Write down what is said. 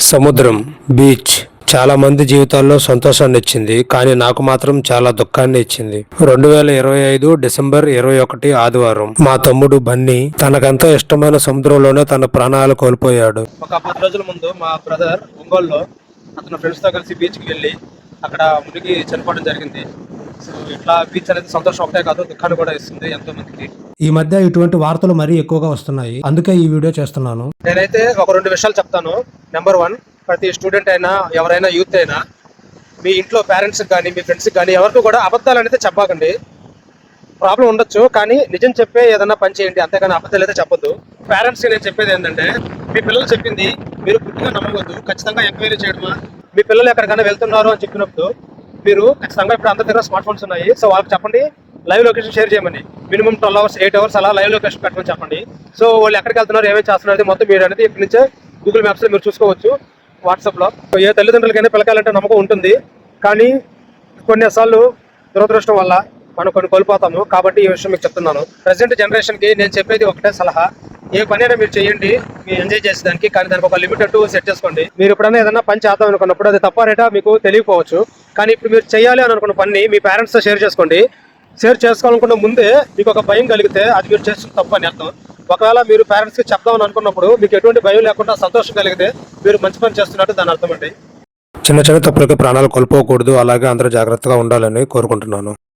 సముద్రం, బీచ్ చాలా మంది జీవితాల్లో సంతోషాన్ని ఇచ్చింది, కానీ నాకు మాత్రం చాలా దుఃఖాన్ని ఇచ్చింది. 2025 డిసెంబర్ 21 ఆదివారం మా తమ్ముడు బన్నీ తనకెంతో ఇష్టమైన సముద్రంలోనే తన ప్రాణాలు కోల్పోయాడు. ఒక 10 రోజుల ముందు మా బ్రదర్ ఒంగోలులో అతను ఫ్రెండ్స్ తో కలిసి బీచ్కి వెళ్ళి అక్కడ మునిగి చనిపోవడం జరిగింది. సో ఇట్లా బీచ్ అనేది సంతోషం ఒకటే కాదు, దుఃఖాన్ని కూడా ఇస్తుంది ఎంతో మందికి. ఈ మధ్య ఇటువంటి వార్తలు మరీ ఎక్కువగా వస్తున్నాయి, అందుకే ఈ వీడియో చేస్తున్నాను. నేనైతే ఒక 2 విషయాలు చెప్తాను. నెంబర్ 1, ప్రతి స్టూడెంట్ అయినా ఎవరైనా యూత్ అయినా మీ ఇంట్లో పేరెంట్స్కి కానీ మీ ఫ్రెండ్స్కి కానీ ఎవరికి కూడా అబద్ధాలు అనేది చెప్పకండి. ప్రాబ్లం ఉండొచ్చు, కానీ నిజం చెప్పే ఏదైనా పని చేయండి, అంతేగాని అబద్ధాలు అయితే చెప్పొద్దు. పేరెంట్స్కి నేను చెప్పేది ఏంటంటే, మీ పిల్లలు చెప్పింది మీరు పూర్తిగా నమ్మవద్దు, ఖచ్చితంగా ఎంక్వైరీ చేయడమా. మీ పిల్లలు ఎక్కడికైనా వెళ్తున్నారు అని చెప్పినప్పుడు మీరు ఖచ్చితంగా ఇప్పుడు అందరి దగ్గర స్మార్ట్ ఫోన్స్ ఉన్నాయి, సో వాళ్ళకి చెప్పండి లైవ్ లొకేషన్ షేర్ చేయమని. మినిమం 12 hours 8 hours అలా లైవ్ లొకేషన్ పెట్టమని చెప్పండి. సో వాళ్ళు ఎక్కడికి వెళ్తున్నారు, ఏమేమి చేస్తున్నారు మొత్తం మీరు అనేది ఇక్కడి నుంచే గూగుల్ మ్యాప్స్లో మీరు చూసుకోవచ్చు, వాట్సాప్లో. ఏ తల్లిదండ్రులకైనా పిల్లకాయలంటే నమ్మకం ఉంటుంది, కానీ కొన్నిసార్లు దురదృష్టం వల్ల మనం కొన్ని కోల్పోతాము. కాబట్టి ఈ విషయం మీకు చెప్తున్నాను. ప్రజెంట్ జనరేషన్కి నేను చెప్పేది ఒకటే సలహా, ఏ పని అయినా మీరు చేయండి మీరు ఎంజాయ్ చేసేదానికి, కానీ దానికి ఒక లిమిట్ అంటూ సెట్ చేసుకోండి. మీరు ఎప్పుడైనా ఏదైనా పని చేద్దాం అనుకున్నప్పుడు అది తప్ప రేటా మీకు తెలియకపోవచ్చు, కానీ ఇప్పుడు మీరు చేయాలి అని అనుకున్న పని మీ పేరెంట్స్తో షేర్ చేసుకోండి. షేర్ చేసుకోవాలనుకున్న ముందే మీకు ఒక భయం కలిగితే అది మీరు చేస్తున్న తప్పు అని అర్థం. ఒకవేళ మీరు పేరెంట్స్కి చెప్దామని అనుకున్నప్పుడు మీకు ఎటువంటి భయం లేకుండా సంతోషం కలిగితే మీరు మంచి పని చేస్తున్నట్టు దాని అర్థం అండి. చిన్న చిన్న తప్పులకి ప్రాణాలు కోల్పోకూడదు, అలాగే అందరూ జాగ్రత్తగా ఉండాలని కోరుకుంటున్నాను.